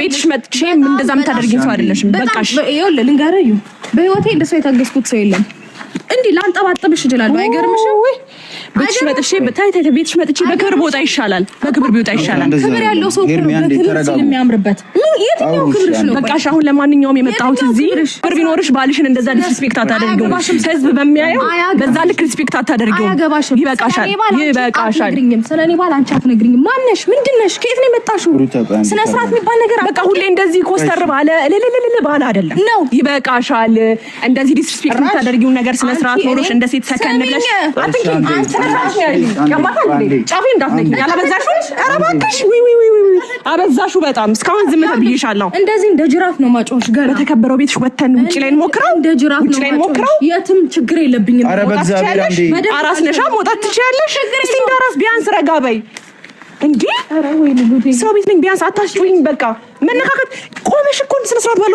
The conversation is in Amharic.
ቤትሽ መጥቼ እንደዛም ታደርጊኝ ሰው አይደለሽም። በቃሽ ይኸውልህ ልንገርህ በህይወቴ እንደሱ የታገስኩት ሰው የለም። እንዴ ላንጠባጥብሽ እችላለሁ አይገርምሽም? ቤትሽ መጥቼ ቤትሽ መጥቼ በክብር ቦታ ይሻላል። በክብር ቢወጣ ይሻላል። ክብር ያለው ሰው በክብር ሲል የሚያምርበት የትኛው ክብርሽ ነው? በቃሽ አሁን ለማንኛውም የመጣሁት እዚህ ክብር ቢኖርሽ ባልሽን እንደዛ ዲስሪስፔክት አታደርጊው። ህዝብ በሚያየው በዛ ልክ ሪስፔክት አታደርጊው። ይበቃሻል። ስለኔ ባል አንቺ አትነግሪኝም። ማነሽ? ምንድነሽ? ከየት ነው የመጣሽው? ስነ ስርዓት የሚባል ነገር በቃ ሁሌ እንደዚህ ኮስተር ባለ ባለ አይደለም ነው። ይበቃሻል። እንደዚህ ዲስሪስፔክት የምታደርጊው ነገር ስነ ስርዓት ኖሮሽ እንደ ሴት ሰከን ብለሽ አትንኪኝ። አንቺ ጫፌ እንዳትነኪ ያላበዛሽው። ኧረ እባክሽ አበዛሽው በጣም። እስካሁን ዝም ተብዬሻለሁ። እንደዚህ እንደ ጅራፍ ነው ማጮሽ ጋር በተከበረው ቤትሽ ወተን ውጪ ላይ እንሞክረው። እንደ ጅራፍ ነው ማጮሽ። የትም ችግር የለብኝም። ኧረ በእግዚአብሔር አንዴ አራስ ነሻ መውጣት ትችያለሽ። እስቲ እንዳራስ ቢያንስ ረጋ በይ እንዴ። ሰው ቤት ነኝ ቢያንስ አታስጩኝ። በቃ መነካከት ቆመሽ እኮ ስነ ስርዓት ባለው